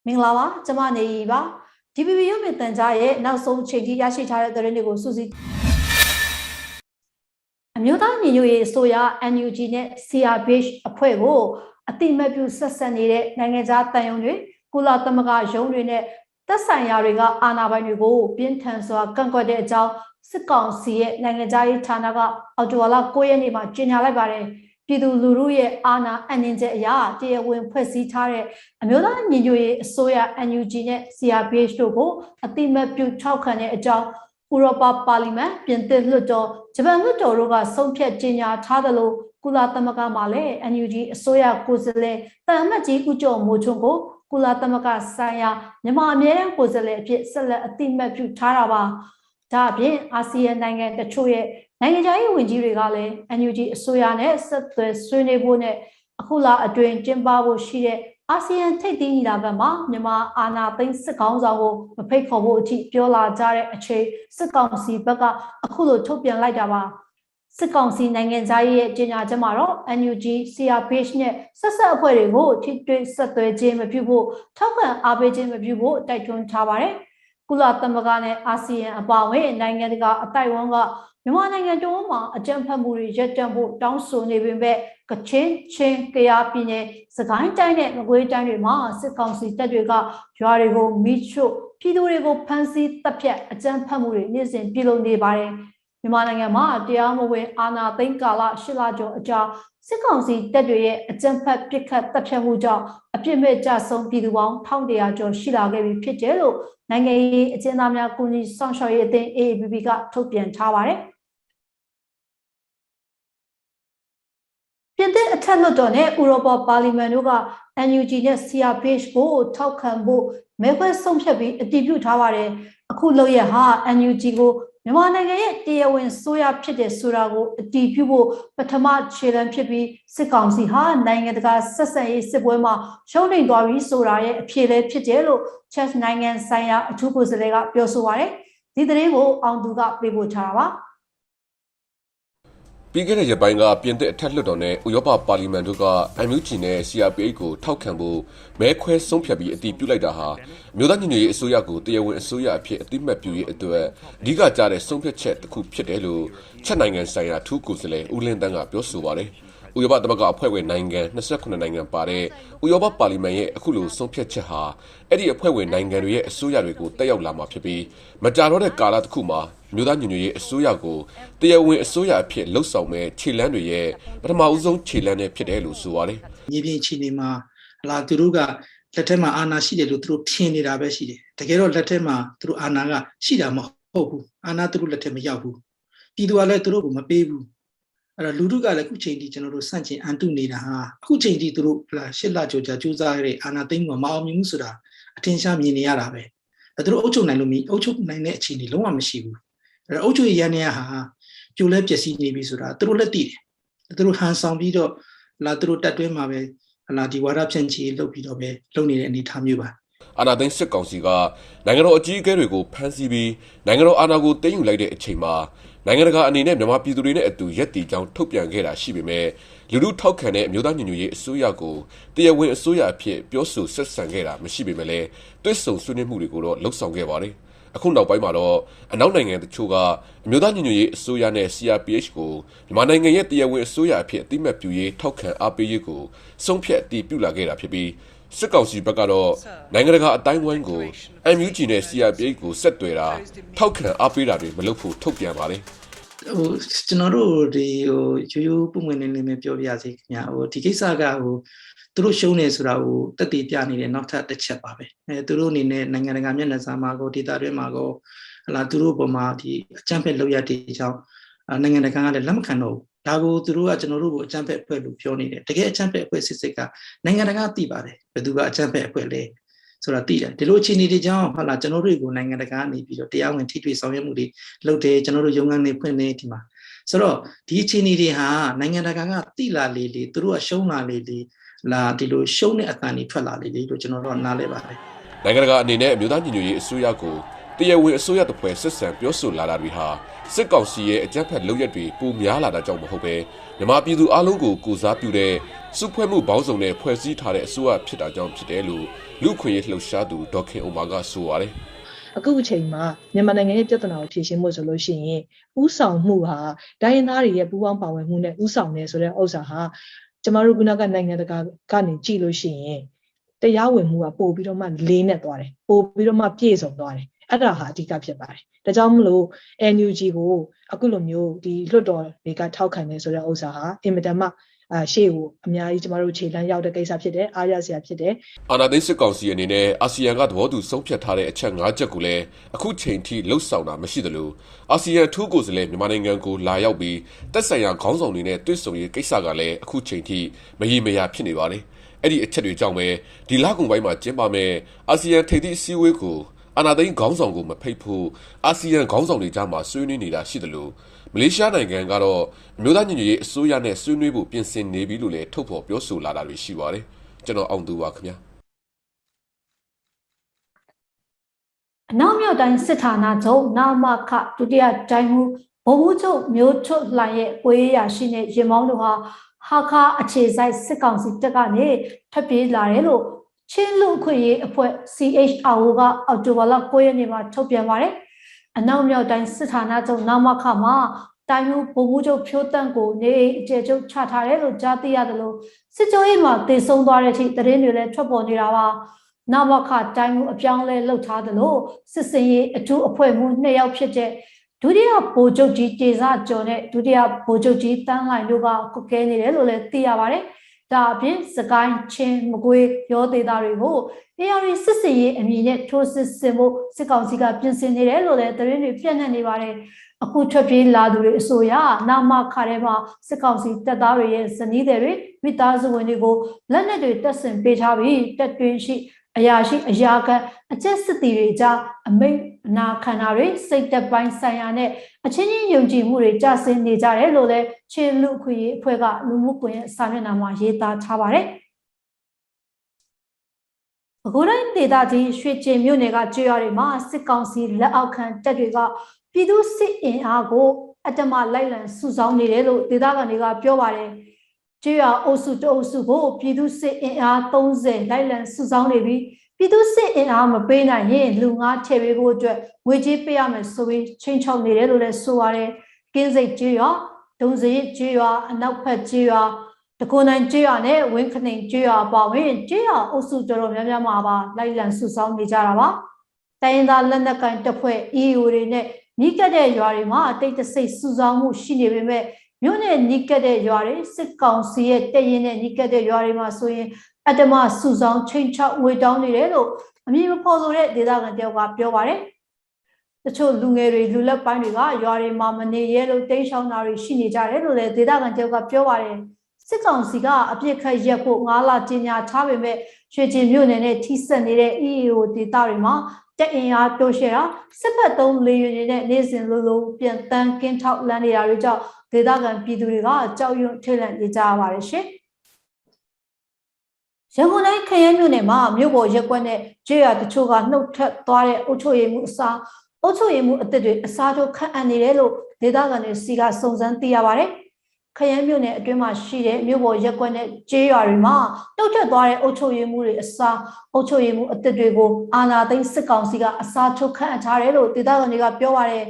မင်္ဂလာပါကျမနေရီပါ DPP ရုပ်မြင်သံကြားရဲ့နောက်ဆုံးချိန်ထိရရှိထားတဲ့သတင်းတွေကိုစုစည်းအမျိုးသားညီညွတ်ရေးအစိုးရ NUG နဲ့ CRPH အဖွဲ့ကိုအတိမတ်ပြုဆက်ဆက်နေတဲ့နိုင်ငံခြားတန်ယုံတွေကုလသမဂ္ဂရုံးတွေနဲ့သက်ဆိုင်ရာတွေကအာဏာပိုင်တွေကိုပြင်းထန်စွာကန့်ကွက်တဲ့အကြောင်းစစ်ကောင်စီရဲ့နိုင်ငံခြားရေးဌာနကအော်တိုဝါလာ9ရက်နေ့မှာကြေညာလိုက်ပါတယ်ပြည်သူလူထုရဲ့အာဏာအနှင်ချက်အရာတရားဝင်ဖွဲ့စည်းထားတဲ့အမျိုးသားညီညွတ်ရေးအစိုးရ NUG နဲ့ CRPH တို့ကိုအတိမတ်ပြုထောက်ခံတဲ့အကြောင်းဥရောပပါလီမန်ပြင်သစ်လွှတ်တော်ဂျပန်လွှတ်တော်တို့ကဆုံးဖြတ်ကြေညာထားသလိုကုလသမဂ္ဂမှလည်း NUG အစိုးရကိုယ်စားလှယ်တန်အမတ်ကြီးဦးကျော်မိုးထွန်းကိုကုလသမဂ္ဂဆိုင်ရာမြန်မာအမြဲတမ်းကိုယ်စားလှယ်အဖြစ်ဆက်လက်အတိမတ်ပြုထားတာပါဒါအပြင်အာဆီယံနိုင်ငံတချို့ရဲ့နိုင်ငံခြားရေးဝန်ကြီးတွေကလည်း NUG အစိုးရနဲ့ဆက်သွယ်ဆွေးနွေးဖို့နဲ့အခုလအတွင်းကျင်းပဖို့ရှိတဲ့အာဆီယံထိပ်သီးညီလာခံမှာမြန်မာအာဏာသိမ်းစစ်ကောင်ဆောင်ကိုမဖိတ်ခေါ်ဖို့အထိပြောလာကြတဲ့အချိန်စစ်ကောင်စီဘက်ကအခုလိုထုတ်ပြန်လိုက်တာပါစစ်ကောင်စီနိုင်ငံသားရဲ့ကြေညာချက်မှာတော့ NUG CRPH နဲ့ဆက်ဆက်အဖွဲ့တွေကိုထိတွေ့ဆက်သွယ်ခြင်းမပြုဖို့ထောက်ခံအားပေးခြင်းမပြုဖို့တိုက်တွန်းထားပါတယ်ကုလသမဂ္ဂနဲ့အာဆီယံအပါအဝင်နိုင်ငံတကာအတိုက်အဝန်းကမြန်မာနိုင်ငံတွင်းမှာအကြမ်းဖက်မှုတွေရပ်တန့်ဖို့တောင်းဆိုနေပေမဲ့ကချင်ချင်းကယားပြည်နယ်စကိုင်းတိုင်းနဲ့မကွေးတိုင်းတွေမှာစစ်ကောင်စီတပ်တွေကရွာတွေကိုမိချို့ပြည်သူတွေကိုဖမ်းဆီးတပ်ဖြတ်အကြမ်းဖက်မှုတွေနေ့စဉ်ပြုလုပ်နေပါတယ်မြန်မာနိုင်ငံမှာတရားမဝင်အာဏာသိမ်းကာလ၈လကျော်အကြာစစ်ကောင်စီတပ်တွေရဲ့အကြမ်းဖက်ပစ်ခတ်တပ်ဖြတ်မှုကြောင့်အပြစ်မဲ့ကြဆုံးပြည်သူပေါင်း1100ကျော်ရှိလာခဲ့ပြီဖြစ်တယ်လို့နိုင်ငံရေးအကျဉ်းသားများကူညီဆောင်ရှောက်ရေးအသင်း AAPP ကထုတ်ပြန်ထားပါတယ်ပြင်သစ်အထက်လွှတ်တော်နဲ့ဥရောပပါလီမန်တို့က NUG နဲ့ CRPH ကိုထောက်ခံဖို့မဲခွဲဆုံးဖြတ်ပြီးအတည်ပြုထားပါတယ်အခုလုပ်ရဟာ NUG ကိုမြန်မာနိုင်ငံရဲ့တရားဝင်ဆိုရဖြစ်တဲ့ဆိုတာကိုအတည်ပြုဖို့ပထမခြေလှမ်းဖြစ်ပြီးစစ်ကောင်စီဟာနိုင်ငံတကာဆက်ဆံရေးစစ်ပွဲမှာရှုံးနိမ့်သွားပြီးဆိုတာရဲ့အဖြစ်လည်းဖြစ်တယ်လို့ ချက်နိုင်ငံဆိုင်ရာအထူးကိုယ်စားလှယ်ကပြောဆိုပါတယ်ဒီသတင်းကိုအောင်သူကပေးပို့ထားတာပါပြီးခဲ့တဲ့ရက်ပိုင်းကပြင်သစ်အထက်လွှတ်တော်နဲ့ဥရောပပါလီမန်တို့က NUG နဲ့ CRPH ကိုထောက်ခံဖို့မဲခွဲဆုံးဖြတ်ပြီးအတည်ပြုလိုက်တာဟာအမျိုးသားညီညွတ်ရေးအစိုးရကိုတရားဝင်အစိုးရအဖြစ်အတိမတ်ပြုရေးအတွက်အဓိကကျတဲ့ဆုံးဖြတ်ချက်တစ်ခုဖြစ်တယ်လို့ချက်နိုင်ငံဆိုင်ရာထူးကိုယ်စားလှယ်ဦးလင်းတန်းကပြောဆိုပါတယ်ဥရောပသမဂ္ဂအဖွဲ့ဝင်နိုင်ငံ28နိုင်ငံပါတဲ့ဥရောပပါလီမန်ရဲ့အခုလိုဆုံးဖြတ်ချက်ဟာအဲ့ဒီအဖွဲ့ဝင်နိုင်ငံတွေရဲ့အစိုးရတွေကိုတက်ရောက်လာမှာဖြစ်ပြီးမကြာတော့တဲ့ကာလတစ်ခုမှာမြို့သားညွညွရေးအစိုးရကိုတရားဝင်အစိုးရအဖြစ်လှုပ်ဆောင်မဲ့ခြေလှမ်းတွေရဲ့ပထမဦးဆုံးခြေလှမ်းနဲ့ဖြစ်တယ်လို့ဆိုပါတယ်။မြေပြင်ခြေနေမှာလာသူတို့ကလက်ထက်မှာအာဏာရှိတယ်လို့သူတို့ထင်နေတာပဲရှိတယ်။တကယ်တော့လက်ထက်မှာသူတို့အာဏာကရှိတာမဟုတ်ဘူး။အာဏာသူတို့လက်ထက်မရောက်ဘူး။ပြည်သူကလည်းသူတို့ကိုမပေးဘူး။အဲ့တော့လူထုကလည်းအခုချိန်ထိကျွန်တော်တို့စန့်ကျင်အန်တုနေတာဟာအခုချိန်ထိသူတို့ရှစ်လကြော်ကြာကြိုးစားရတဲ့အာဏာသိမ်းမှုမအောင်မြင်ဘူးဆိုတာအထင်ရှားမြင်နေရတာပဲ။သူတို့အုပ်ချုပ်နိုင်လို့အုပ်ချုပ်နိုင်တဲ့အခြေအနေလုံးဝမရှိဘူး။အဲ့တော့အုပ်ချုပ်ရေးရန်နေရဟာပြိုလဲပျက်စီးနေပြီဆိုတာသူတို့လက်သိတယ်သူတို့ဟန်ဆောင်ပြီးတော့လာသူတို့တက်တွင်းမှာပဲလာဒီဝါဒဖြန့်ချီလုပ်ပြီးတော့ပဲလုပ်နေတဲ့အနေအထားမျိုးပါအာဏာသိမ်းစစ်ကောင်စီကနိုင်ငံတော်အကြီးအကဲတွေကိုဖမ်းဆီးပြီးနိုင်ငံတော်အာဏာကိုသိမ်းယူလိုက်တဲ့အချိန်မှာနိုင်ငံတကာအနေနဲ့မြန်မာပြည်သူတွေနဲ့အတူရက်တီကြောင်းထုတ်ပြန်ခဲ့တာရှိပေမဲ့လူထုထောက်ခံတဲ့အမျိုးသားညီညွတ်ရေးအစိုးရကိုတရားဝင်အစိုးရအဖြစ်ပြောဆိုဆက်ဆံခဲ့တာမရှိပေမဲ့လည်းတွစ်ဆုံဆွေးနွေးမှုတွေကိုတော့လှုပ်ဆောင်ခဲ့ပါတယ်အခုနောက်ပိုင်းမှာတော့အနောက်နိုင်ငံတချို့ကအမျိုးသားညီညွတ်ရေးအစိုးရနဲ့ CRPH ကိုမြန်မာနိုင်ငံရဲ့တရားဝင်အစိုးရအဖြစ်အသိမှတ်ပြုရေးထောက်ခံအားပေးရေးကိုဆုံးဖြတ်အတည်ပြုလာခဲ့တာဖြစ်ပြီးစစ်ကောင်စီဘက်ကတော့နိုင်ငံတကာအတိုင်းအဝိုင်းကို NUG နဲ့ CRPH ကိုဆက်သွယ်တာထောက်ခံအားပေးတာတွေမလုပ်ဖို့ထုတ်ပြန်ပါတယ်ကျွန်တော်တို့ဒီရိုးရိုးပုံမှန်နေနေပြောပြစီခင်ဗျဒီကိစ္စကသူတို့ရှုံးနေဆိုတာကိုတက်တည်ပြနေတဲ့နောက်ထပ်တစ်ချက်ပါပဲသူတို့အနေနဲ့နိုင်ငံတကာမျက်နှာစာမှာကိုဒေတာတွင်းမှာကိုသူတို့ပုံမှာဒီအကြမ်းဖက်လုပ်ရတဲ့အကြောင်းနိုင်ငံတကာကလည်းလက်မခံတော့ဘူးဒါကိုသူတို့ကကျွန်တော်တို့ကိုအကြမ်းဖက်အဖွဲ့လို့ပြောနေတယ်တကယ်အကြမ်းဖက်အဖွဲ့စစ်ကနိုင်ငံတကာသိပါတယ်ဘယ်သူကအကြမ်းဖက်အဖွဲ့လဲဆိုတာသိတယ်ဒီလိုအခြေအနေတွေကြောင့်ကျွန်တော်တို့ကိုနိုင်ငံတကာကနေပြီးတော့တရားဝင်ထိတွေ့ဆောင်ရွက်မှုတွေလုပ်တယ်ကျွန်တော်တို့ရုံးခန်းတွေဖွင့်နေဒီမှာဆိုတော့ဒီအခြေအနေတွေဟာနိုင်ငံတကာကသိလာလေသူတို့ကရှုံးလာလေလာဒီလိုရှုံးတဲ့အတန်တွေထွက်လာလေလို့ကျွန်တော်တို့နားလဲပါတယ်နိုင်ငံတကာအနေနဲ့အမျိုးသားညီညွတ်ရေးအစိုးရကို တရားဝင်အစိုးရတပွဲဆက်ဆံပြောဆိုလာတာတွေဟာစစ်ကောင်စီရဲ့အကြမ်းဖက်လုပ်ရက်တွေပိုများလာတာကြောင့်မဟုတ်ပဲမြန်မာပြည်သူအလုံးကိုကိုစားပြုတဲ့စုဖွဲ့မှုပေါင်းစုံနဲ့ဖွဲ့စည်းထားတဲ့အစိုးရဖြစ်တာကြောင့်ဖြစ်တယ်လို့လူခွေရေးလှုပ်ရှားသူဒေါက်ခင်အိုမာကဆိုပါတယ်အခုအချိန်မှာမြန်မာနိုင်ငံရဲ့ပြဿနာကိုဖြေရှင်းဖို့ဆိုလို့ရှိရင်ဥဆောင်မှုဟာတိုင်းရင်းသားတွေရဲ့ပူးပေါင်းပါဝင်မှုနဲ့ဥဆောင်နေဆိုတဲ့ဥစ္စာဟာကျမတို့ကနိုင်ငံတကာကနေကြည့်လို့ရှိရင်တရားဝင်မှုကပို့ပြီးတော့မှလေးနဲ့သွားတယ်ပို့ပြီးတော့မှပြည့်စုံသွားတယ်အဲ့ဒါဟာအဓိကဖြစ်ပါတယ်ဒါကြောင့်မလို့ NUG ကိုအခုလိုမျိုးဒီလွတ်တော်တွေကထောက်ခံနေဆိုတဲ့ဥစ္စာဟာအင်မတန်မှရှေ့ကိုအများကြီးကျမတို့ခြေလှမ်းရောက်တဲ့ကိစ္စဖြစ်တယ်အားရစရာဖြစ်တယ်အာဏာသိမ်းစစ်ကောင်စီအနေနဲ့အာဆီယံကသဘောတူဆုံးဖြတ်ထားတဲ့အချက်၅ချက်ကိုလည်းအခုချိန်ထိလှုပ်ဆောင်တာမရှိသလိုအာဆီယံထူးကိုယ်စားလှယ်မြန်မာနိုင်ငံကိုလာရောက်ပြီးတက်ဆိုင်ရာခေါင်းဆောင်တွေနဲ့တွေ့ဆုံရေးကိစ္စကလည်းအခုချိန်ထိမရေမရာဖြစ်နေပါတယ်အဲ့ဒီအချက်တွေကြောင့်ပဲဒီလကုန်ပိုင်းမှာကျင်းပမဲ့အာဆီယံထိပ်သီးအစည်းအဝေးကိုအာဏာသိမ်းခေါင်းဆောင်ကိုမဖိတ်ဖို့အာဆီယံခေါင်းဆောင်တွေကြားမှာဆွေးနွေးနေတာရှိတယ်လို့မလေးရှားနိုင်ငံကတော့အမျိုးသားညီညွတ်ရေးအစိုးရနဲ့ဆွေးနွေးဖို့ပြင်ဆင်နေပြီလို့လည်းထုတ်ဖော်ပြောဆိုလာတာတွေရှိပါတယ်ကျွန်တော်အောင်သူပါခင်ဗျာအနောက်မြောက်တိုင်းစစ်ဌာနချုပ်နာမခဒုတိယတိုင်းမှုဘုံမှုချုပ်မျိုးထွတ်လှိုင်ရဲ့ကိုရေးရရှိတဲ့ရင်မောင်းတို့ဟာဟာခါအခြေဆိုင်စစ်ကောင်စီတပ်ကနေထပ်ပြေးလာတယ်လို့ချင်းလူခွေရေးအဖွဲ့ CHRO ကအော်တိုဘာလ9ရက်နေ့မှာထုတ်ပြန်ပါတယ်အနောက်မြောက်တိုင်းစစ်ဌာနချုပ်နာမခမှာတိုင်းမှုဘုံမှုချုပ်ဖြိုးတန့်ကိုနေအကျယ်ချုပ်ချထားတယ်လို့ကြားသိရတယ်လို့စစ်ကြောရေးမှာတည်ဆုံသွားတဲ့အထိသတင်းတွေလည်းထွက်ပေါ်နေတာပါနာမခတိုင်းမှုအပြောင်းလဲလှုပ်ထားတယ်လို့စစ်စင်ရေးအထူးအဖွဲ့မှူး2ယောက်ဖြစ်တဲ့ဒုတိယဗိုလ်ချုပ်ကြီးတေဇကျော်နဲ့ဒုတိယဗိုလ်ချုပ်ကြီးတန်းလှိုင်တို့ကကုတ်ကဲနေတယ်လို့လည်းသိရပါတယ်ဒါအပြင်စကိုင်းချင်းမကွေးရောဒေသတွေကို AR စစ်စင်ရေးအမည်နဲ့ထိုးစစ်ဆင်ဖို့စစ်ကောင်စီကပြင်ဆင်နေတယ်လို့လည်းသတင်းတွေပြန့်နှံ့နေပါတယ်အခုထွက်ပြေးလာသူတွေအဆိုအရနာမခထဲမှာစစ်ကောင်စီတပ်သားတွေရဲ့ဇနီးတွေမိသားစုဝင်တွေကိုလက်နက်တွေတပ်ဆင်ပေးထားပြီးတပ်တွင်းရှိအရာရှိအရာခံအကျက်စစ်တီတွေကြားအမိန့်နာခံတာတွေစိတ်သက်ပိုင်းဆိုင်ရာနဲ့အချင်းချင်းယုံကြည်မှုတွေကြဆင်းနေကြတယ်လို့လည်းချင်းလူခွေရေးအဖွဲ့ကလူမှုကွန်ရက်စာမျက်နှာမှာရေးသားထားပါတယ်အခုတိုင်းဒေသကြီးရွှေကျင်မြို့နယ်ကကျွော်တွေမှာစစ်ကောင်စီလက်အောက်ခံတပ်တွေကပြည်သူစစ်အင်အားကိုအတ္တမလိုက်လံစုဆောင်းနေတယ်လို့ဒေသခံတွေကပြောပါတယ်ကျွော်အုပ်စုတအုပ်စုကိုပြည်သူစစ်အင်အား30လိုက်လံစုဆောင်းနေပြီးပြည်သူစစ်အင်အားမပေးနိုင်ရင်လူငါးထည့်ပေးဖို့အတွက်ငွေကြေးပေးရမယ်ဆိုပြီးချိန်ချောက်နေတယ်လို့လည်းဆိုပါတယ်ကင်းစိတ်ကျွော်ဒုံစရိတ်ကျွော်အနောက်ဖက်ကျွော်တကွန်နိုင်ကျွော်နဲ့ဝင်းခနှိမ်ကျွော်ပါဝင်ကျွော်အုပ်စုတော်တော်များများမှာပါလိုက်လံစုဆောင်းနေကြတာပါတိုင်းရင်းသားလက်နက်ကိုင်တပ်ဖွဲ့ EO တွေနဲ့နီးကပ်တဲ့ရွာတွေမှာတိတ်တဆိတ်စုဆောင်းမှုရှိနေပေမဲ့မြို့နယ်နီးကပ်တဲ့ရွာတွေစစ်ကောင်စီရဲ့တပ်ရင်းနဲ့နီးကပ်တဲ့ရွာတွေမှာဆိုရင်အတ္တမစုဆောင်ချိန်ချောက်ဝေတောင်းနေတယ်လို့အမည်မဖော်ဆိုတဲ့ဒေသခံတယောက်ကပြောပါတယ်တချို့လူငယ်တွေလူလက်ပိုင်းတွေကရွာတွေမှာမနေရဲလို့တိမ်းရှောင်တာတွေရှိနေကြတယ်လို့လည်းဒေသခံတယောက်ကပြောပါတယ်စစ်ကောင်စီကအပြစ်ခတ်ရက်ဖို့9လကြီးညာထားပေမဲ့ရွှေကျင်မြို့နယ်နဲ့ထိစပ်နေတဲ့ EAO ဒေသတွေမှာတက်အင်အားတိုးရှယ်တာစစ်ဖက်သုံးလေယာဉ်တွေနဲ့နေစဉ်လိုလိုပြန်တန်းကင်းထောက်လန်းနေတာတွေကြောင့်ဒေသခံပြည်သူတွေကကြောက်ရွံ့ထိတ်လန့်နေကြရပါတယ်ရှင်ရန်ကုန်တိုင်းခရဲမြို့နယ်မှာမြို့ပေါ်ရက်ကွက်နဲ့ကျေးရွာတချို့ကနှုတ်ထက်သွားတဲ့အုပ်ချုပ်ရေးမှုအစားအုပ်ချုပ်ရေးမှုအသစ်တွေအစားထိုးခန့်အပ်နေတယ်လို့ဒေသခံတွေစီကစုံစမ်းသိရပါတယ်ခရဲမြို့နယ်အတွင်းမှာရှိတဲ့မြို့ပေါ်ရက်ကွက်နဲ့ကျေးရွာတွေမှာနှုတ်ထက်သွားတဲ့အုပ်ချုပ်ရေးမှုတွေအစားအုပ်ချုပ်ရေးမှုအသစ်တွေကိုအာဏာသိမ်းစစ်ကောင်စီကအစားထိုးခန့်အပ်ထားတယ်လို့ဒေသခံတွေကပြောပါတယ်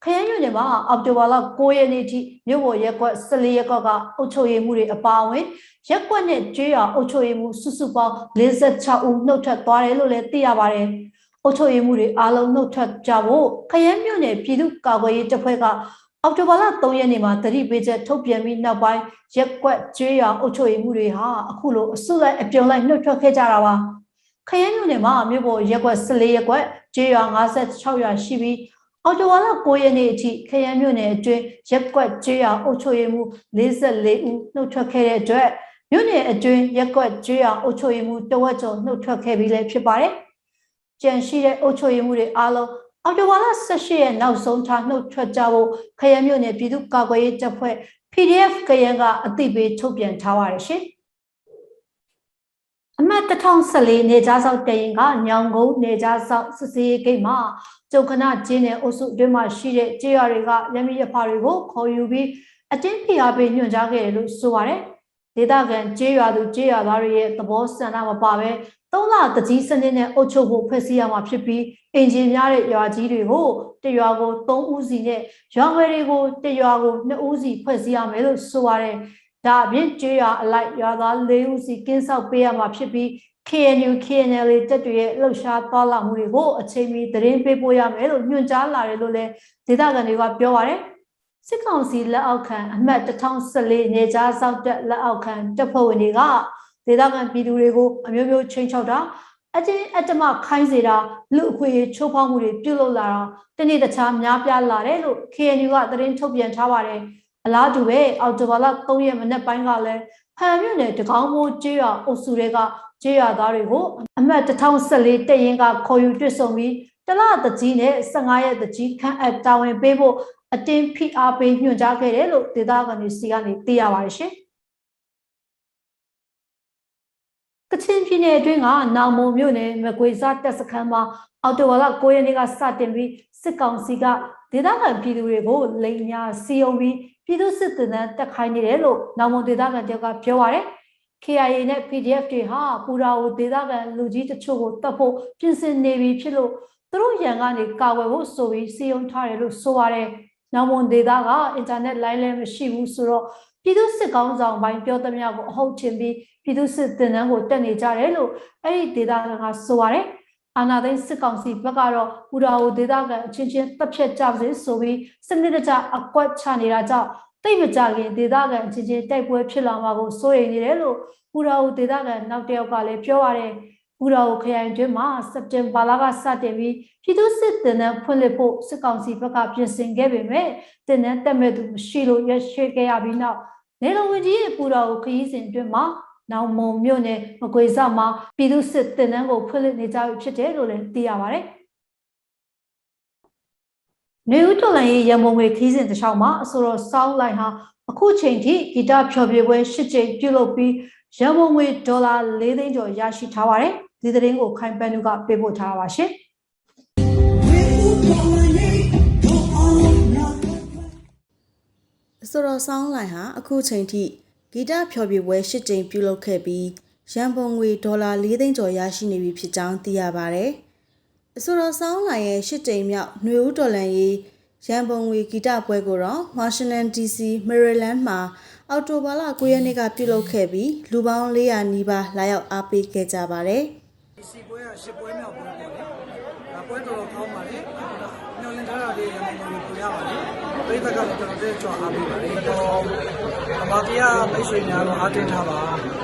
ခရဲမြို့နယ်မှာအောက်တိုဘာလ9ရက်နေ့ထိမြို့ပေါ်ရက်ကွက်14ရက်ကွက်ကအုပ်ချုပ်ရေးမှုတွေအပါအဝင်ရက်ကွက်နဲ့ကျွေးရအုပ်ချုပ်ရေးမှုစုစုပေါင်း46ဦးနှုတ်ထွက်သွားတယ်လို့လည်းသိရပါတယ်။အုပ်ချုပ်ရေးမှုတွေအားလုံးနှုတ်ထွက်ကြဖို့ခရဲမြို့နယ်ပြည်သူ့ကာကွယ်ရေးတပ်ဖွဲ့ကအောက်တိုဘာလ3ရက်နေ့မှာတတိပေးချက်ထုတ်ပြန်ပြီးနောက်ပိုင်းရက်ကွက်ကျွေးရအုပ်ချုပ်ရေးမှုတွေဟာအခုလိုအစုလိုက်အပြုံလိုက်နှုတ်ထွက်ခဲ့ကြတာပါ။ခရဲမြို့နယ်မှာမြို့ပေါ်ရက်ကွက်14ရက်ကွက်ကျွေးရ56ရွာရှိပြီးအော်တိုဝါလာ9ရက်နေ့အထိခရမ်းမြို့နယ်အတွင်းရက်ကွက်ကျွေးရအုပ်ချုပ်ရေးမှု44ဦးနှုတ်ထွက်ခဲ့တဲ့အတွက်မြို့နယ်အတွင်းရက်ကွက်ကျွေးရအုပ်ချုပ်ရေးမှုတဝက်ကျော်နှုတ်ထွက်ခဲ့ပြီးလည်းဖြစ်ပါတယ်။ကြံရှိတဲ့အုပ်ချုပ်ရေးမှုတွေအားလုံးအော်တိုဝါလာ18ရက်နောက်ဆုံးထားနှုတ်ထွက်ကြဖို့ခရမ်းမြို့နယ်ပြည်သူ့ကာကွယ်ရေးတပ်ဖွဲ့ PDF ကရန်ကအသိပေးထုတ်ပြန်ထားပါတယ်ရှင် အမှတ်1014နေကြားဆောက်တရင်ကညောင်ကုန်းနေကြားဆောက်စစ်စေးဂိတ်မှာကျုပ်ခဏကျင်းတဲ့အုပ်စုအတွင်းမှာရှိတဲ့ကြေးရွာတွေကရမီရဖာတွေကိုခေါ်ယူပြီးအတင်းဖိအားပေးညွှန်ကြားခဲ့တယ်လို့ဆိုပါတယ်ဒေသခံကြေးရွာသူကြေးရွာသားတွေရဲ့သဘောဆန္ဒမပါဘဲ3လတကြီးစနစ်နဲ့အုပ်ချုပ်ဖို့ဖွဲ့စည်းရမှာဖြစ်ပြီးအင်ဂျင်များတဲ့ရွာကြီးတွေကိုတရွာကို3ဦးစီနဲ့ရွာငယ်တွေကိုတရွာကို2ဦးစီဖွဲ့စည်းရမယ်လို့ဆိုပါတယ်ဒါအပြင်ကြေးရွာအလိုက်ရွာသား4ဦးစီကင်းဆောက်ပေးရမှာဖြစ်ပြီး KNU KNL တက်တွေရဲ့လှုပ်ရှားသွားလာမှုတွေကိုအချိန်မီသတင်းပေးပို့ရမယ်လို့ညွှန်ကြားလာတယ်လို့လည်းဒေသခံတွေကပြောပါတယ်စစ်ကောင်စီလက်အောက်ခံအမှတ်1014နေကြားဆောက်တက်လက်အောက်ခံတပ်ဖွဲ့ဝင်တွေကဒေသခံပြည်သူတွေကိုအမျိုးမျိုးချိန်ချောက်တာအတင်းအတမခိုင်းစေတာလူအခွင့်အရေးချိုးဖောက်မှုတွေပြုလုပ်လာတာတနေ့တခြားများပြားလာတယ်လို့ KNU ကသတင်းထုတ်ပြန်ထားပါတယ်အလားတူပဲအော်တိုဘာလ3ရက်မနက်ပိုင်းကလည်းဖန်မြို့နယ်တကောင်းမိုးကျေးရွာအုပ်စုတွေကကျေးရွာသားတွေကိုအမှတ်1014တက်ရင်ကခေါ်ယူတွေ့ဆုံပြီးတလတကြီးနဲ့15ရက်တကြီးခန့်အပ်တာဝန်ပေးဖို့အတင်းဖိအားပေးညွှန်ကြားခဲ့တယ်လို့ဒေသခံတွေစီကနေသိရပါတယ်ရှင်ကချင်ပြည်နယ်အတွင်းကနောင်မုံမြို့နယ်မကွေစားတပ်စခန်းမှာအော်တိုဘာလ9ရက်နေ့ကစတင်ပြီးစစ်ကောင်စီကဒေသခံပြည်သူတွေကိုလိန်ညာစီယုံပြီးပြည်သူစစ်တပ်တက်ခိုင်းနေတယ်လို့နောင်မုံဒေသခံတယောက်ကပြောပါတယ်KIA နဲ့ PDF တွေဟာပူရာကိုဒေသခံလူကြီးတချို့ကိုတတ်ဖို့ပြင်ဆင်နေပြီဖြစ်လို့သူတို့ရန်ကနေကာဝယ်ဖို့ဆိုပြီးစီယုံထားတယ်လို့ဆိုပါတယ်။နောင်မွန်ဒေသကအင်တာနက်လိုင်းလည်းမရှိဘူးဆိုတော့ပြည်သူစစ်ကောင်းဆောင်ပိုင်းပြောသမျှကိုအဟုတ်ချင်ပြီးပြည်သူစစ်တင်နန်းကိုတက်နေကြတယ်လို့အဲ့ဒီဒေသကဆိုပါတယ်။အာနာသိန်းစစ်ကောင်စီဘက်ကတော့ပူရာကိုဒေသခံအချင်းချင်းတပ်ဖြတ်ကြပါစေဆိုပြီးစနစ်တကျအကွက်ချနေတာကြောင့်တိတ်မကြခင်ဒေသခံအချင်းချင်းတိုက်ပွဲဖြစ်လာမှာကိုစိုးရိမ်နေတယ်လို့ပူရာကိုဒေသခံနောက်တစ်ယောက်ကလည်းပြောရတယ်ပူရာကိုခရိုင်တွင်းမှာစက်တင်ဘာလကစတင်ပြီးပြည်သူစစ်တင်နန်းဖွင့်လှစ်ဖို့စစ်ကောင်စီဘက်ကပြင်ဆင်ခဲ့ပေမဲ့တင်နန်းတက်မဲ့သူမရှိလို့ရရှိခဲ့ရပြီးနောက်နေလုံဝင်ကြီးရဲ့ပူရာကိုခရီးစဉ်အတွင်းမှာနောင်မုံမြို့နယ်မကွေစောက်မှာပြည်သူစစ်တင်နန်းကိုဖွင့်လှစ်နေကြပြီဖြစ်တယ်လို့လည်းသိရပါတယ်နေဦးတော်လိုင်းရမုံငွေခီးစဉ်တစ်လျှောက်မှာအဆိုတော်စောင်းလိုက်ဟာအခုချိန်ထိဂီတဖျော်ဖြေပွဲ၈ကြိမ်ပြုလုပ်ပြီးရမုံငွေဒေါ်လာ4သိန်းကျော်ရရှိထားပါတယ်ဒီသတင်းကိုခိုင်ပန်းသူကပေးပို့ထားပါရှင်အဆိုတော်စောင်းလိုက်ဟာအခုချိန်ထိဂီတဖျော်ဖြေပွဲ၈ကြိမ်ပြုလုပ်ခဲ့ပြီးရန်ပုံငွေဒေါ်လာ4သိန်းကျော်ရရှိနေပြီဖြစ်ကြောင်းသိရပါတယ်အဆိုတော်ဆောင်းလာရဲ့၈ကြိမ်မြောက်ຫນွေဦးတော်လန်ရေးရန်ပုံငွေဂီတပွဲကိုတော့ Washington DC Maryland မှာအော်တိုဘာလ9ရက်နေ့ကပြုလုပ်ခဲ့ပြီးလူပေါင်း400နီးပါးလာရောက်အားပေးခဲ့ကြပါတယ်။စီပွဲက၈ပွဲမြောက်ပွဲပေါ့လေ။ဒါပွဲတော်ကောင်းပါလေ။ညောင်လင်ထားတာတွေရန်ပုံငွေပြရပါလေ။ပြည်သက်ကတော့ကျွန်တော်တို့ကြွအားပေးပါလေ။တော့အမတရားမိတ်ဆွေများတော့အားတင်းထားပါ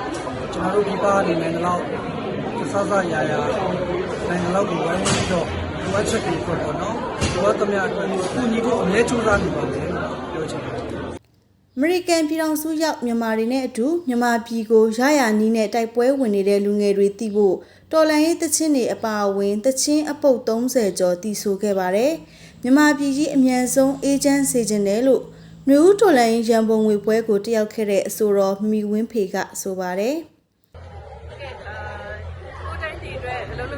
။ကျွန်တော်တို့ဒီပါနေမယ်တော့စစရာရာနိုင်ငံလောက်ကိုဝိုင်းပြီးတော့ဝက်ချက်တွေပေါ့နော်ဒီဝတ်သမျှအတွက်ခုညီကိုအမြဲစူးစမ်းနေပါမယ်ပြောချင်ပါတယ်အမေရိကန်ပြည်ထောင်စုရောက်မြန်မာတွေနဲ့အတူမြန်မာပြည်ကိုရရနီးနဲ့တိုက်ပွဲဝင်နေတဲ့လူငယ်တွေသိဖို့တော်လန်ရေးသချင်းတွေအပါအဝင်သချင်းအပုတ်30ကျော်တည်ဆိုခဲ့ပါတယ်မြန်မာပြည်ကြီးအမြန်ဆုံးအေဂျင့်စေခြင်းတယ်လို့ຫນွေဦးတော်လန်ရေးရန်ပုံငွေပွဲကိုတက်ရောက်ခဲ့တဲ့အဆိုတော်မိဝင်းဖေကဆိုပါတယ်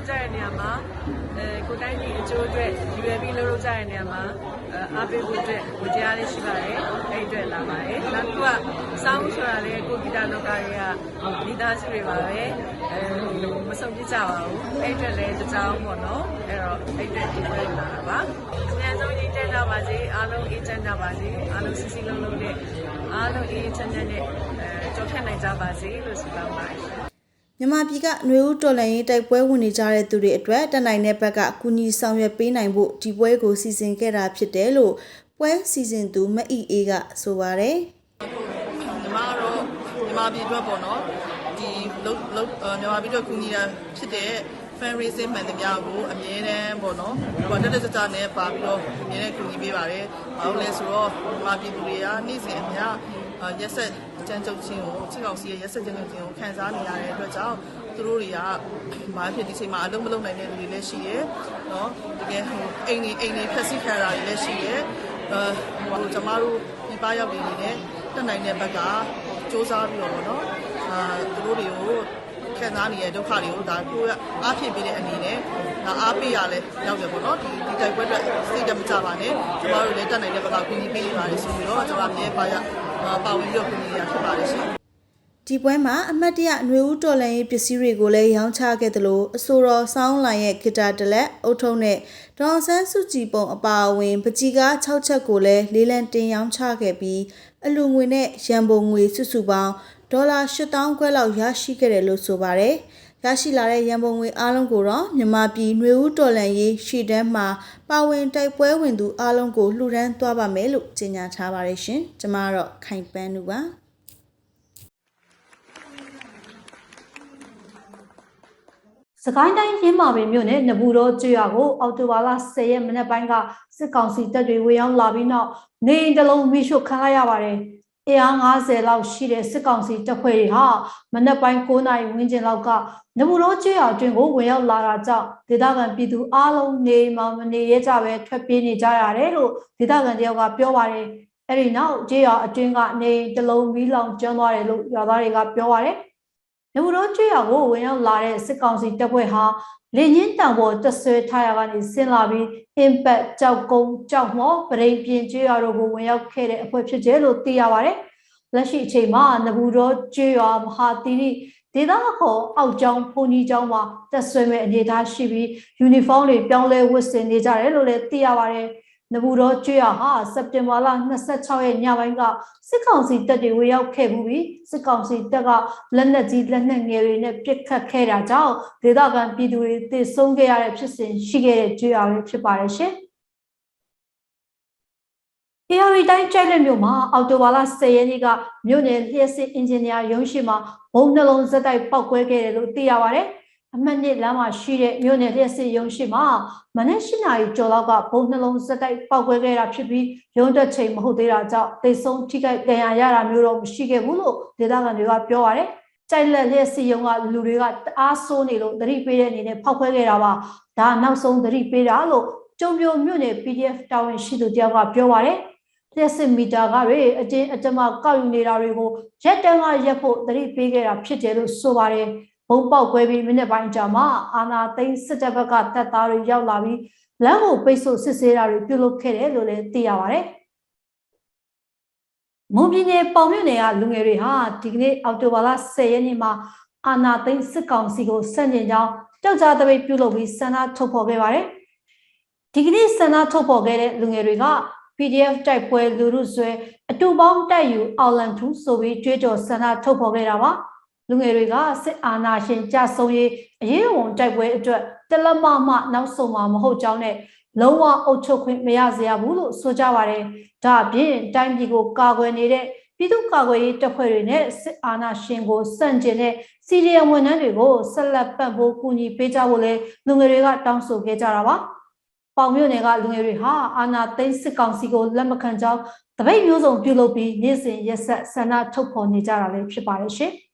ကြတဲ့နေရာမှာကိုတိုင်းပြည်အကျိုးအတွက်ယူရပြီးလှုပ်ကြတဲ့နေရာမှာအားပေးဖို့အတွက်ဝတရားလေးရှိပါတယ်အဲ့အတွက်လာပါတယ်နောက်တစ်ခုကစောင်းဆိုတာလေကိုဂီတလောကတွေကမိသားစုတွေပါပဲမဆုံးပြကြပါဘူးအဲ့အတွက်လည်းတကြောင်ပေါ့နော်အဲ့တော့အဲ့အတွက်ဒီပွဲလာတာပါအများဆုံးရင်းချမ်းကြပါစေအားလုံးအေးချမ်းကြပါစေအားလုံးစီစီလုံးလုံးနဲ့အားလုံးအေးချမ်းချမ်းနဲ့ကြော်ဖြတ်နိုင်ကြပါစေလို့ဆုတောင်းပါတယ်မြန်မာပြည်ကຫນွေဦးတော်လှန်ရေးတိုက်ပွဲဝင်နေကြတဲ့သူတွေအတွက်တနိုင်တဲ့ဘက်ကအကူအညီဆောင်ရွက်ပေးနိုင်ဖို့ဒီပွဲကိုစီစဉ်ခဲ့တာဖြစ်တယ်လို့ပွဲစီစဉ်သူမအီအေးကဆိုပါတယ်ညီမတို့မြန်မာပြည်အတွက်ပေါ့နော်ဒီမြန်မာပြည်အတွက်ကူညီတာဖြစ်တဲ့ fundraising မှန်သမျှကိုအမြဲတမ်းပေါ့နော်ဟိုတက်တက်ကြနဲ့ပါပြီးတော့အမြဲတမ်းကူညီပေးပါတယ်ဘာလို့လဲဆိုတော့မြန်မာပြည်သူတွေကနေ့စဉ်အများရက်ဆက်ကြမ်းကြုတ်ခြင်းကိုချင်းကောင်စီရဲ့ရက်ဆက်ကြမ်းကြုတ်ခြင်းကိုခံစားနေရတဲ့အတွက်ကြောင့်သူတို့တွေကဘာဖြစ်ဒီချိန်မှာအလုံးမလုံးနိုင်တဲ့လူတွေလည်းရှိရဲเนาะတကယ်ဟိုအိမ်တွေဖျက်ဆီးခံရတာတွေလည်းရှိရဲဟိုကျမတို့ဒီပါရောက်နေနေတဲ့တက်နိုင်တဲ့ဘက်ကစ조사ပြီးတော့เนาะသူတို့တွေကို ခံစားနေတဲ့ဒုက္ခတွေကိုဒါကိုအားဖြည့်ပေးတဲ့အနေနဲ့ဒါအားပေးရလဲရောက်တယ်ပေါ့နော်ဒီတိုက်ပွဲအတွက်စိတ်တမကြပါနဲ့ကျမတို့လည်းတက်နိုင်တဲ့ဘက်ကကူညီပေးနေပါတယ်ဆိုပြီးတော့ကျွန်တော်အမြဲပါဝင်ပြီးတော့ကူညီရဖြစ်ပါတယ်ရှင်ဒီပွဲမှာအမတ်တရຫນွေဦးတော်လှန်ရေးပစ္စည်းတွေကိုလည်းရောင်းချခဲ့သလိုအဆိုတော်ဆောင်းလိုင်ရဲ့ဂီတာတလက်အုတ်ထုံးနဲ့ဒေါန်ဆန်းစုကြည်ပုံအပါအဝင်ပကြီကား6ချက်ကိုလည်းလေးလံတင်ရောင်းချခဲ့ပြီးအလူငွေနဲ့ရန်ပုံငွေစုစုပေါင်းဒေါ်လာ8000ခွဲလောက်ရရှိခဲ့တယ်လို့ဆိုပါတယ်။ရရှိလာတဲ့ရန်ပုံငွေအားလုံးကိုတော့မြန်မာပြည်ຫນွေဦးတော်လှန်ရေးရှီတန်းမှာပါဝင်တိုက်ပွဲဝင်သူအားလုံးကိုလှူဒန်းသွားပါမယ်လို့ကြေညာထားပါတယ်ရှင်။ကျွန်မတော့ခိုင်ပန်းနူပါစကိုင်းတိုင်းရင်းမာပင်မြို့နယ်နဘူးတော်ကျွော်ကိုအော်တိုဘာလ10ရက်မနက်ပိုင်းကစစ်ကောင်စီတပ်တွေဝင်ရောက်လာပြီးနောက်နေအိမ်တစ်လုံးမိရှို့ခံရပါတယ်။အင်အား50လောက်ရှိတဲ့စစ်ကောင်စီတပ်ဖွဲ့တွေဟာမနက်ပိုင်း9နာရီဝန်းကျင်လောက်ကနဘူးတော်ကျွော်အတွင်းကိုဝင်ရောက်လာတာကြောင့်ဒေသခံပြည်သူအလုံးနေမှမနေရကြပဲထွက်ပြေးနေကြရတယ်လို့ဒေသခံတယောက်ကပြောပါတယ်။အဲဒီနောက်ကျွော်အတွင်းကနေတစ်လုံးမီးလောင်ကျွမ်းသွားတယ်လို့ရွာသားတွေကပြောပါတယ်။နဘူးတော်ကျွော်ကိုဝင်ရောက်လာတဲ့စစ်ကောင်စီတပ်ဖွဲ့ဟာလင်းရင်တောင်ပေါ်တဆွဲထားရကနေဆင်းလာပြီးအင်ပတ်ကြောက်ကုန်းကြောက်မော်ပရိန်ပြင်ကျွော်တို့ကိုဝင်ရောက်ခဲ့တဲ့အဖွဲ့ဖြစ်တယ်လို့သိရပါတယ်။လက်ရှိအချိန်မှာနဘူးတော်ကျွော်မဟာသီရိဒေသခေါ်အောက်ကျောင်းဖုန်ကြီးကျောင်းမှာတက်ဆွဲမဲ့အနေအထားရှိပြီးယူနီဖောင်းတွေပြောင်းလဲဝတ်ဆင်နေကြတယ်လို့လည်းသိရပါတယ်။နဘူးတော်ကျွော်ဟာစက်တင်ဘာလ26ရက်ညပိုင်းကစစ်ကောင်စီတပ်တွေဝင်ရောက်ခဲ့ပြီးစစ်ကောင်စီတပ်ကလက်နက်ကြီးလက်နက်ငယ်တွေနဲ့ပစ်ခတ်ခဲ့တာကြောင့်ဒေသခံပြည်သူတွေသေဆုံးခဲ့ရတဲ့ဖြစ်စဉ်ရှိခဲ့တဲ့ကျွော်ပဲဖြစ်ပါတယ်ရှင်။ ARD တိုင်းကျိုက်လက်မြို့မှာအော်တိုဘာလ10ရက်နေ့ကမြို့နယ်လျှက်စစ်အင်ဂျင်နီယာရုံးရှိမှာဘုံနှလုံးစက်တိုက်ပောက်ကွဲခဲ့တယ်လို့သိရပါတယ်။အမှတ်1လမ်းမှာရှိတဲ့မြို့နယ်လျှက်စစ်ရုံးရှိမှာမနက်8နာရီကျော်လောက်ကဘုံနှလုံးစက်တိုက်ပောက်ကွဲခဲ့တာဖြစ်ပြီးရုံးတက်ချိန်မဟုတ်သေးတာကြောင့်သေဆုံးထိခိုက်ဒဏ်ရာရတာမျိုးတော့မရှိခဲ့ဘူးလို့ဒေသခံတွေကပြောပါတယ်။ကျိုက်လက်လျှက်စစ်ရုံးကလူတွေကအားဆိုးနေလို့သတိပေးတဲ့အနေနဲ့ဖောက်ခွဲခဲ့တာပါ။ဒါနောက်ဆုံးသတိပေးတာလို့ကျုံပြိုမြို့နယ် PDF တာဝန်ရှိသူတယောက်ကပြောပါတယ်။လျှက်စစ်မီတာကတွေအတင်းအဓမ္မကောက်ယူနေတာတွေကိုရက်တန်းကရက်ဖို့သတိပေးခဲ့တာဖြစ်တယ်လို့ဆိုပါတယ်။ဘုံပေါက်ကွဲပြီးမိနစ်ပိုင်းကြာမှအာနာသိန်းစစ်တပ်ဘက်ကတပ်သားတွေရောက်လာပြီးလမ်းကိုပိတ်ဆို့စစ်ဆေးတာတွေပြုလုပ်ခဲ့တယ်လို့လည်းသိရပါတယ်။မွန်ပြည်နယ်ပေါင်မြို့နယ်ကလူငယ်တွေဟာဒီကနေ့အောက်တိုဘာလ10ရက်နေ့မှာအာနာသိန်းစစ်ကောင်စီကိုဆန့်ကျင်ကြောင်းတောက်ကြားသပိတ်ပြုလုပ်ပြီးဆန္ဒထုတ်ဖော်ခဲ့ပါတယ်။ဒီကနေ့ဆန္ဒထုတ်ဖော်ခဲ့တဲ့လူငယ်တွေက PDF တိုက်ပွဲလူမှုဆွဲအတူပေါင်းတိုက်ယူအောင်လန်ထူဆိုပြီးကြွေးကြော်ဆန္ဒထုတ်ဖော်ခဲ့တာပါလူငယ်တွေကစစ်အာဏာရှင်ကြဆုံးရေးအရေးဝန်တိုက်ပွဲအတွက်တလက်မမှနောက်ဆုံးမှာမဟုတ်ကြောင်းနဲ့လုံးဝအုပ်ချုပ်ခွင့်မရစေရဘူးလို့ဆိုကြပါတယ်ဒါအပြင်တိုင်းပြည်ကိုကာကွယ်နေတဲ့ပြည်သူ့ကာကွယ်ရေးတပ်ဖွဲ့တွေနဲ့စစ်အာဏာရှင်ကိုစန့်ကျင်တဲ့စီရီယံဝန်ထမ်းတွေကိုဆက်လက်ပံ့ပိုးကူညီပေးကြဖို့လဲလူငယ်တွေကတောင်းဆိုခဲ့ကြတာပါပေါင်မြို့နယ်ကလူငယ်တွေဟာအာဏာသိမ်းစစ်ကောင်စီကိုလက်မခံကြောင်းတပိတ်မျိုးစုံပြုလုပ်ပြီးနေ့စဉ်ရက်ဆက်ဆန္ဒထုတ်ဖော်နေကြတာလည်းဖြစ်ပါတယ်ရှင်။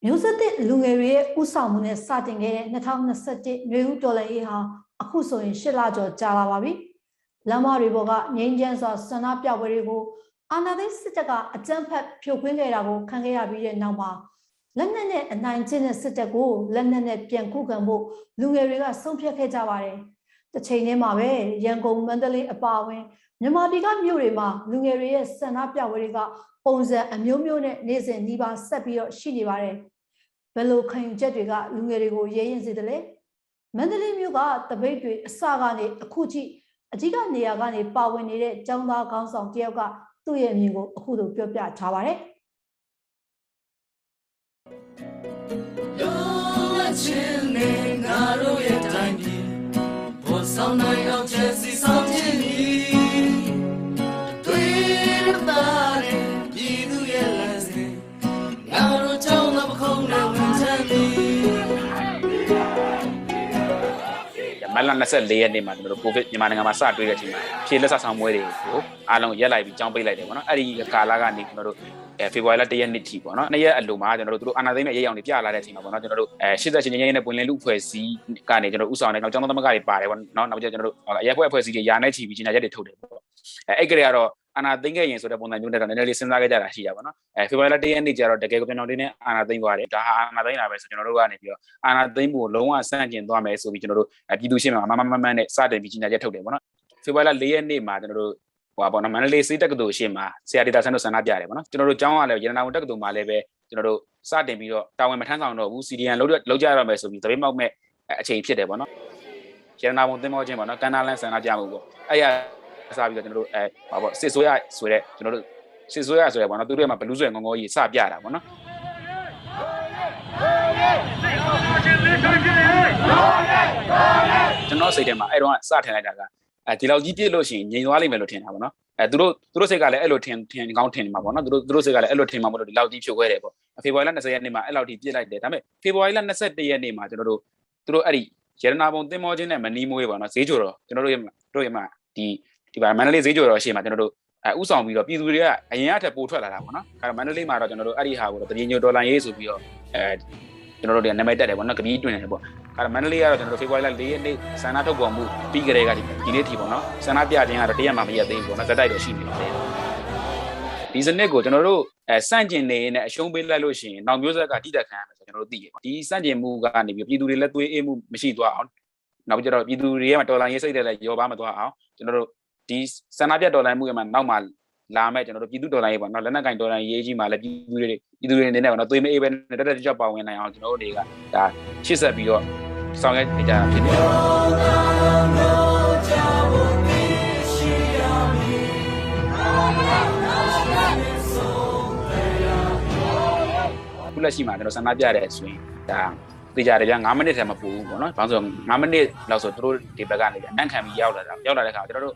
မျိုးဆက်တဲ့လူငယ်တွေရဲ့ဥဆောင်မှုနဲ့စတင်ခဲ့တဲ့2021နွေဦးတော်လှန်ရေးဟာအခုဆိုရင်8လကျော်ကြာလာပါပြီ။လမ်းမတွေပေါ်ကငြိမ်းချမ်းစွာဆန္ဒပြပွဲတွေကိုအာဏာသိမ်းစစ်တပ်ကအကြမ်းဖက်ဖြိုခွင်းခဲ့တာကိုခံခဲ့ရပြီးတဲ့နောက်မှာလက်နက်နဲ့အနိုင်ကျင့်တဲ့စစ်တပ်ကိုလက်နက်နဲ့ပြန်ခုခံဖို့လူငယ်တွေကဆုံးဖြတ်ခဲ့ကြပါတယ်။တစ်ချိန်တည်းမှာပဲရန်ကုန်မန္တလေးအပါအဝင်မြန်မာပြည်ကမြို့တွေမှာလူငယ်တွေရဲ့ဆန္ဒပြပွဲတွေကပုံစံအမျိုးမျိုးနဲ့နေ့စဉ်နှီးပါဆက်ပြီးတော့ရှိနေပါတယ်။ဘယ်လိုခံယူချက်တွေကလူငယ်တွေကိုရဲရင်စေတယ်လဲ။မန္တလေးမြို့ကတပိတ်တွေအစကနေအခုထိအကြီးကနေရာကနေပါဝင်နေတဲ့ចောင်းသားခေါင်းဆောင်တယောက်ကသူ့ရဲ့အမြင်ကိုအခုလိုပြောပြထားပါတယ်။ချင်းနဲ့ငါတို့ရဲ့တိုင်းပြည်ပေါ်ဆောင်နိုင်အောင်ချစ်စီဆောင်ခြင်းဤတွေ့ရတာတဲ့ပြည်သူရဲ့လမ်းစဉ်ငါတို့ကြောင့်တော့ခုံးနဲ့ဝင်ချမ်းသည်မလ24ရက်နေ့မှာကျွန်တော်တို့ကိုဗစ်မြန်မာနိုင်ငံမှာစတွေ့တဲ့အချိန်မှာဖြေလက်ဆက်ဆောင်ပွဲတွေကိုအားလုံးရက်လိုက်ပြီးကြောင်းပိတ်လိုက်တယ်ပေါ့နော်အဲ့ဒီကာလကနေကျွန်တော်တို့ဖေဖော်ဝါရီလ1ရက်နေ့ထိပေါ့နော်2ရက်အလိုမှာကျွန်တော်တို့အာဏာသိမ်းမဲ့ရေးအောင်တွေပြလာတဲ့အချိန်မှာပေါ့နော်ကျွန်တော်တို့88ချင်းချင်းချင်းနဲ့ပွင့်လင်းလူဖွဲ့စည်းကနေကျွန်တော်တို့ဥဆောင်တဲ့နောက်ကျောင်းသားသမဂ္ဂတွေပါတယ်ပေါ့နော်နောက်ကျကျွန်တော်တို့အရက်ဖွဲ့ဖွဲ့စည်းတွေယာနဲ့ချီပြီးကြီးညာချက်တွေထုတ်တယ်ပေါ့အဲ့ကလေးကတော့ အာနာသိန်းခဲ့ရင်ဆိုတဲ့ပုံစံမျိုးနဲ့တော့နည်းနည်းလေးစဉ်းစားခဲ့ကြတာရှိရပါတော့ဖေဖော်ဝါရီလ1ရက်နေ့ကျတော့တကယ်ကိုကျွန်တော်တို့နဲ့အာနာသိန်းသွားတယ်ဒါဟာအာနာသိန်းလာပဲဆိုကျွန်တော်တို့ကနေပြီးတော့အာနာသိန်းကိုလုံးဝစန့်ကျင်သွားမယ်ဆိုပြီးကျွန်တော်တို့ပြည်သူရှင်းမှာမနဲ့စတင်ပြီးကြီးညာချက်ထုတ်တယ်ပေါ့နော်ဖေဖော်ဝါရီလ4ရက်နေ့မှာကျွန်တော်တို့ဟိုပါပေါ့နော်မန္တလေးစေးတက္ကသိုလ်ရှင်းမှာဆရာဒေတာဆန်းတို့ဆန္ဒပြတယ်ပေါ့နော်ကျွန်တော်တို့ကျောင်းကလည်းရတနာဝန်တက္ကသိုလ်မှာလည်းပဲကျွန်တော်တို့စတင်ပြီးတော့တာဝန်မထမ်းဆောင်တော့ဘူး CDN လောက်ကြရမယ်ဆိုပြီးသပိတ်မောက်မဲ့အချိန်ဖြစ်တယ်ပေါ့နော်ရတနာဝန်သင်္ဘောချင်းပေါ့နော်ကန္နာလန်ဆန္ဒပြမှုပေါ့အဲ့ရစပြီးတော့ကျွန်တော်တို့ဟောပေါ့စစ်ဆိုးရဆိုတဲ့ကျွန်တော်တို့စစ်ဆိုးရဆိုရပေါ့နော်သူတို့ကဘလူးဆွဲငုံငေါကြီးစပြတာပေါ့နော်ကျွန်တော်စိတ်ထဲမှာအဲ့တော့စထင်လိုက်တာကဒီလောက်ကြီးပြစ်လို့ရှိရင်ငြိမ်သွားလိမ့်မယ်လို့ထင်တာပေါ့နော်သူတို့စိတ်ကလည်းအဲ့လိုထင်ကောင်းထင်နေမှာပေါ့နော်သူတို့စိတ်ကလည်းအဲ့လိုထင်မှာမလို့ဒီလောက်ကြီးဖြိုခွဲတယ်ပေါ့ဖေဖော်ဝါရီလ20ရက်နေ့မှာအဲ့လောက်ကြီးပြစ်လိုက်တယ်ဒါပေမဲ့ဖေဖော်ဝါရီလ21ရက်နေ့မှာကျွန်တော်တို့သူတို့အဲ့ဒီရတနာပုံသင်္ဘောချင်းနဲ့မနီးမွေးပေါ့နော်ဈေးကြော်တော့ကျွန်တော်တို့ရဲ့မှာဒီပါမန္တလေးဈေးကြော်တော့ရှေ့မှာကျွန်တော်တို့ဥဆောင်ပြီးတော့ပြည်သူတွေကအရင်ကထပ်ပို့ထွက်လာတာပေါ့နော်အဲ့တော့မန္တလေးမှာတော့ကျွန်တော်တို့အဲ့ဒီဟာကိုတော့တပြင်းညိုဒေါ်လာရေးဆိုပြီးတော့ကျွန်တော်တို့တွေကနာမည်တက်တယ်ပေါ့နော်ကပီးတွင်တယ်ပေါ့အဲ့တော့မန္တလေးကတော့ကျွန်တော်တို့ဖေဖော်ဝါရီလ4ရက်နေ့ဆန္ဒထုတ်ပေါ်မှုပြီးကြတဲ့ကဒီနေ့ထိပေါ့နော်ဆန္ဒပြခြင်းကတော့တရက်မှမရက်သေးဘူးပေါ့နော်ဇက်တိုက်တော့ရှိနေတယ်ဒီစနစ်ကိုကျွန်တော်တို့စန့်ကျင်နေနဲ့အရှုံးပေးလိုက်လို့ရှိရင်နောက်မျိုးဆက်ကတိတက်ခံရမယ်ဆိုကျွန်တော်တို့သိရပါဒီစန့်ကျင်မှုကနေပြီးပြည်သူတွေလက်သွေးအေးမှုမရှိသွားအောင်နောက်ပြီးတော့ပြည်သူတွေရဲ့ဒေါ်လာရေးစိတ်တွေလည်းရောပါမသွားအောင်ကျွန်တော်တို့ဒီဆန္ဒပြဒေါ်လာမှုရဲ့မှာနောက်မှာလာမဲ့ကျွန်တော်တို့ပြည်သူဒေါ်လာရေးပေါ့နော်လက်နက်ကင်ဒေါ်လာရေးကြီးမှာလည်းပြည်သူတွေနေနေပေါ့နော်သွေးမအေးပဲတက်ကြပါဝင်နိုင်အောင်ကျွန်တော်တို့တွေကဒါရှစ်ဆက်ပြီးတော့ဆောင်ရွက်နေကြတာဖြစ်တယ်ခုလက်ရှိမှာကျွန်တော်ဆန္ဒပြတဲ့ဆိုရင်ဒါသိကြတယ်ဗျာ9မိနစ်ထဲမပူဘူးပေါ့နော်ဘာလို့ဆို9မိနစ်လောက်ဆိုသူတို့ဒီဘက်ကနေအနံ့ခံပြီးရောက်လာတဲ့ခါကျွန်တော်တို့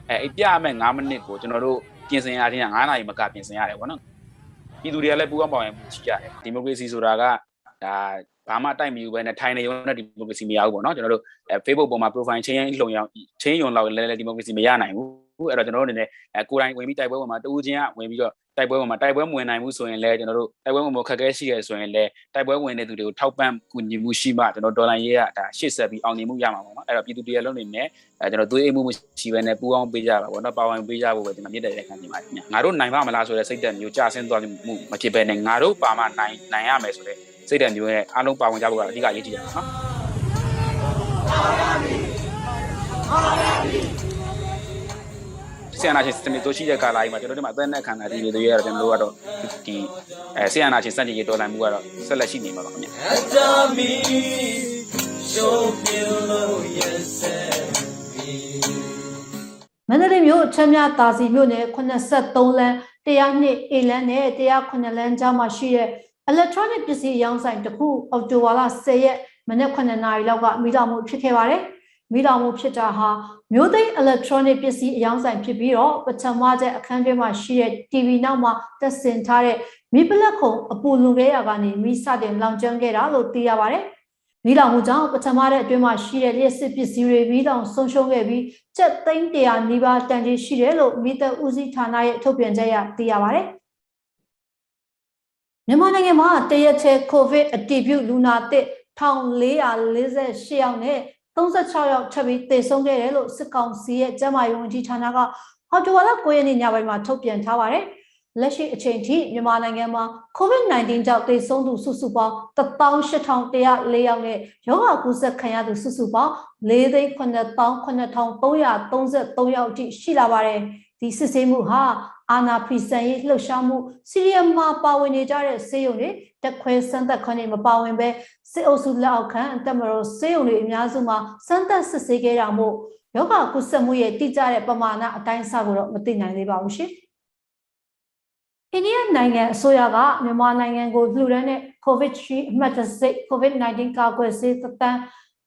အဲ့ပြရမယ့်9မိနစ်ကိုကျွန်တော်တို့ပြင်ဆင်ရတဲ့9နာရီမကပြင်ဆင်ရတယ်ပေါ့နော်ပြည်သူတွေကလည်းပူအောင်ပေါင်ရင်ရှိကြတယ်ဒီမိုကရေစီဆိုတာကဒါဘာမှတိုက်မယူပဲနဲ့ထိုင်နေရုံနဲ့ဒီမိုကရေစီမရဘူးပေါ့နော်ကျွန်တော်တို့Facebook ပေါ်မှာ profile ချင်းရုံလောက်လည်းဒီမိုကရေစီမရနိုင်ဘူးအဲ့တော့ကျွန်တော်တို့အနေနဲ့ကိုယ်တိုင်ဝင်ပြီးတိုက်ပွဲပေါ်မှာတူးချင်းကဝင်ပြီးတော့တိုက်ပွဲပေါ်မှာတိုက်ပွဲမဝင်နိုင်ဘူးဆိုရင်လည်းကျွန်တော်တို့တိုက်ပွဲပေါ်မှာခက်ခဲရှိရဆိုရင်လည်းတိုက်ပွဲဝင်တဲ့သူတွေကိုထောက်ပံ့ကူညီမှုရှိမှကျွန်တော်ဒေါ်လာရေးကဒါရှေ့ဆက်ပြီးအောင်မြင်မှုရမှာပေါ့နော်အဲ့တော့ပြည်သူတွေလုံးနေနဲ့ကျွန်တော်သွေးအေးမှုမရှိဘဲနဲ့ပူအောင်ပေးကြပါပေါ့နော်ပါဝင်ပေးကြဖို့ပဲကျွန်တော်မြစ်တဲ့ခံနေပါတယ်ခင်ဗျာငါတို့နိုင်ပါမလားဆိုတဲ့စိတ်ဓာတ်မျိုးကြာဆင်းသွားမှုမဖြစ်ဘဲနဲ့ငါတို့ပါမနိုင်ရမယ်ဆိုတဲ့စိတ်ဓာတ်မျိုးနဲ့အားလုံးပါဝင်ကြဖို့ကအဓိကအရေးကြီးတယ်နော်ဆီယနာချင်းစနစ်တို့ရှိတဲ့ကာလာကြီးမှာကျွန်တော်တို့မှာအသက်နဲ့ခံတာဒီလိုတွေရတော့ကျွန်တော်တို့ကတော့ဒီဆီယနာချင်းစတင်ရေးတော်လှန်မှုကတော့ဆက်လက်ရှိနေမှာပါခင်ဗျာမန္တလေးမြို့ချမ်းမြသာစီမြို့နယ်83လမ်း102 A လမ်းနဲ့109လမ်းကြားမှာရှိတဲ့ electronic ပစ္စည်းရောင်းဆိုင်တစ်ခုအောက်တိုဘာလ10ရက်မနက်9နာရီလောက်ကမိလောင်မှုဖြစ်ခဲ့ပါတယ်။မိလောင်မှုဖြစ်တာဟာမြို့သိမ်း electronic ပစ္စည်းအရောင်းဆိုင်ဖြစ်ပြီးတော့ပထမကျအခန်းတွင်းမှာရှိတဲ့ TV နောက်မှာတက်ဆင်ထားတဲ့မိပလက်ခုံအပူလူခဲ့ရကနေမိစတင်လောင်ကျွမ်းခဲ့တာလို့သိရပါတယ်။မိလောင်မှုကြောင့်ပထမတဲ့အတွင်းမှာရှိတဲ့လျှက်စစ်ပစ္စည်းတွေမိလောင်ဆုံးရှုံးခဲ့ပြီးကျပ်သိန်း100နီးပါးတန်ကြီးရှိတယ်လို့မိသက်ဦးစီးဌာနရဲ့ထုတ်ပြန်ချက်အရသိရပါတယ်။မြန်မာနိုင်ငံမှာတရက်ချဲ COVID အတည်ပြုလူနာသစ်1448ယောက်နဲ့36ယောက်ထပ်ပြီးသေဆုံးခဲ့တယ်လို့စစ်ကောင်စီရဲ့ကျန်းမာရေးဝန်ကြီးဌာနကအောက်တိုဘာလ9ရက်နေ့ညပိုင်းမှာထုတ်ပြန်ထားပါတယ်။လက်ရှိအချိန်ထိမြန်မာနိုင်ငံမှာ COVID-19 ကြောင့်သေဆုံးသူစုစုပေါင်း18104ယောက်နဲ့ရောဂါကူးစက်ခံရသူစုစုပေါင်း4,98333ယောက်အထိရှိလာပါတယ်။ဒီစစ်ဆေးမှုဟာအာနာဖီဆန်ရေးလှုပ်ရှားမှုစီရီယမ်မှာပါဝင်နေကြတဲ့ဆေးရုံတွေတက်ခွဲစမ်းသပ်ခွင့်တွေမပါဝင်ပဲစစ်အုပ်စုလက်အောက်ခံတက်မတော်ဆေးရုံတွေအများစုမှာစမ်းသပ်စစ်ဆေးခဲ့တာမို့ယောဂကုသမှုရဲ့တိကျတဲ့ပမာဏအတိုင်းအဆကိုတော့မသိနိုင်သေးပါဘူးရှင်။အိန္ဒိယနိုင်ငံအစိုးရကမြန်မာနိုင်ငံကိုလှူဒန်းတဲ့ COVID-3 အမှတ်တစိ COVID-19 ကာကွယ်ဆေးသက်တမ်း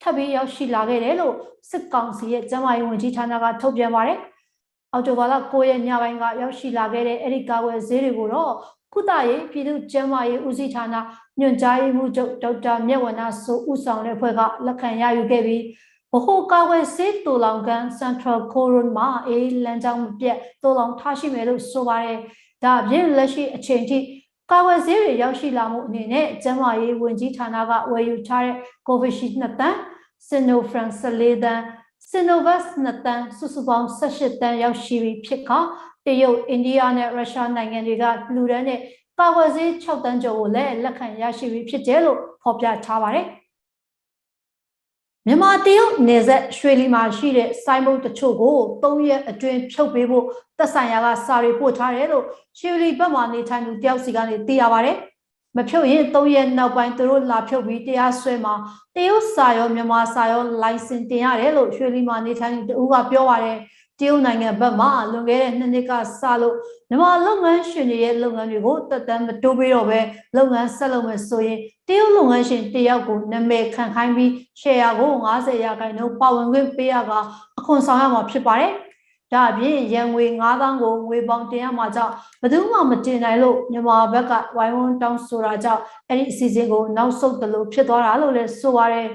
ထပ်ပြီးရောက်ရှိလာခဲ့တယ်လို့စစ်ကောင်စီရဲ့ကျန်းမာရေးဝန်ကြီးဌာနကထုတ်ပြန်ပါတယ်။အော်တိုဘာလ9ရက်ညပိုင်းကရောက်ရှိလာခဲ့တဲ့အဲဒီကာကွယ်ဆေးတွေကိုတော့ကုသရေးပြည်သူ့ကျန်းမာရေးဦးစီးဌာနညွှန်ကြားရေးမှူးချုပ်ဒေါက်တာမြတ်ဝဏ္ဏစိုးဦးဆောင်တဲ့အဖွဲ့ကလက်ခံရယူခဲ့ပြီးဗဟိုကာကွယ်ဆေးတူလောင်ကန် Central Coron မှာလမ်းကြောင်းမပြတ်တူလောင်ထားရှိမယ်လို့ဆိုပါတယ်။ဒါအပြင်လက်ရှိအချိန်ထိကာကွယ်ဆေးတွေရောက်ရှိလာမှုအနေနဲ့ကျန်းမာရေးဝန်ကြီးဌာနကဝယ်ယူထားတဲ့ Covishield 2 တန်း Sinopharm 14 တန်းSinovac 2 တန်းစုစုပေါင်း18တန်းရောက်ရှိပြီဖြစ်က တရုတ်အိန္ဒိယနဲ့ရုရှားနိုင်ငံတွေကလူဒန်းနဲ့ကာကွယ်ဆေး6 တန်းကျော်ကိုလည်းလက်ခံရရှိပြီးဖြစ်တယ်လို့ဖော်ပြထားပါတယ်မြန်မာတရုတ်နယ်စပ်ရွှေလီမှာရှိတဲ့စိုင်းဘုတ်တချို့ကို3 ရက်အတွင်းဖြုတ်ပေးဖို့သက်ဆိုင်ရာကစာရီပို့ထားတယ်လို့ရွှေလီဘက်မှာနေထိုင်သူတယောက်စီကနေသိရပါတယ်မဖြုတ်ရင်3 ရက်နောက်ပိုင်းသူတို့လာဖြုတ်ပြီးတရားစွဲမှာတရုတ်စာရောမြန်မာစာရောလိုင်စင်တင်ရတယ်လို့ရွှေလီမှာနေထိုင်သူတဦးကပြောပါတယ်တရုတ်နိုင်ငံဘက်မှာလွန်ခဲ့တဲ့2 နှစ်ကစလို့မြန်မာလုပ်ငန်းရှင်တွေရဲ့လုပ်ငန်းတွေကိုတက်တမ်းမတိုးပေးတော့ပဲလုပ်ငန်းဆက်လုပ်မယ်ဆိုရင်တရုတ်လုပ်ငန်းရှင်တယောက်ကိုနာမည်ခံခိုင်းပြီး share ကို50% ပါဝင်ခွင့်ပေးရကအခွန်ဆောင်ရမှာဖြစ်ပါတယ်ဒါအပြင်ရန်ငွေ 9,000 ကိုငွေပေါင်းတင်ရမှာကြောင့်ဘယ်သူမှမတင်နိုင်လို့မြန်မာဘက်ကဝိုင်းဝန်းတောင်းဆိုတာကြောင့်အဲ့ဒီအစီအစဉ်ကိုနောက်ဆုတ်တယ်လို့ဖြစ်သွားတာလို့လည်းဆိုပါတယ်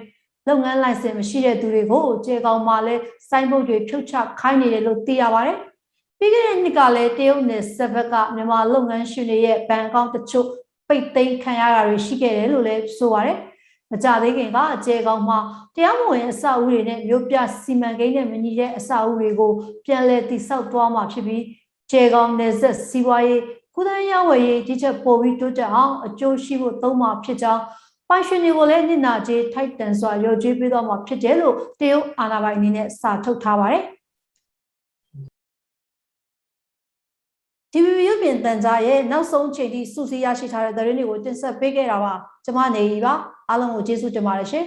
လုပ်ငန်းလိုင်စင်မရှိတဲ့သူတွေကိုကျေကောင်မှလည်းစိုင်းဘုတ်တွေဖြုတ်ချခိုင်းနေတယ်လို့သိရပါတယ်ပြီးခဲ့တဲ့နှစ်ကလည်းတရုတ်နယ်စပ်ဘက်ကမြန်မာလုပ်ငန်းရှင်တွေရဲ့ဘဏ်အကောင့်တချို့ပိတ်သိမ်းခံရတာတွေရှိခဲ့တယ်လို့လည်းဆိုပါတယ်မကြသေးခင်ကကျေကောင်မှတရားမဝင်အဆောက်အဦတွေနဲ့မြို့ပြစီမံကိန်းနဲ့မညီတဲ့အဆောက်အဦတွေကိုပြန်လည်တည်ဆောက်သွားမှာဖြစ်ပြီးကျေကောင်နယ်စပ်စီးပွားရေးကုသရေးဝယ်ရေးဒီချက်ပို့ပြီးတိုးတက်အောင်အကျိုးရှိဖို့သုံးမှာဖြစ်ကြောင်းပိုင်ရှင်တွေကိုလည်းနှစ်နာကြေးထိုက်တန်စွာရောကျွေးပေးသွားမှာဖြစ်တယ်လို့တရုတ်အာဏာပိုင်အနေနဲ့စာထုတ်ထားပါတယ်TVB ရုပ်မြင်သံကြားရဲ့နောက်ဆုံးချိန်ထိစုစည်းရရှိထားတဲ့သတင်းတွေကိုတင်ဆက်ပေးခဲ့တာပါကျွန်မနေရီပါအားလုံးကိုကျေးဇူးတင်ပါတယ်ရှင်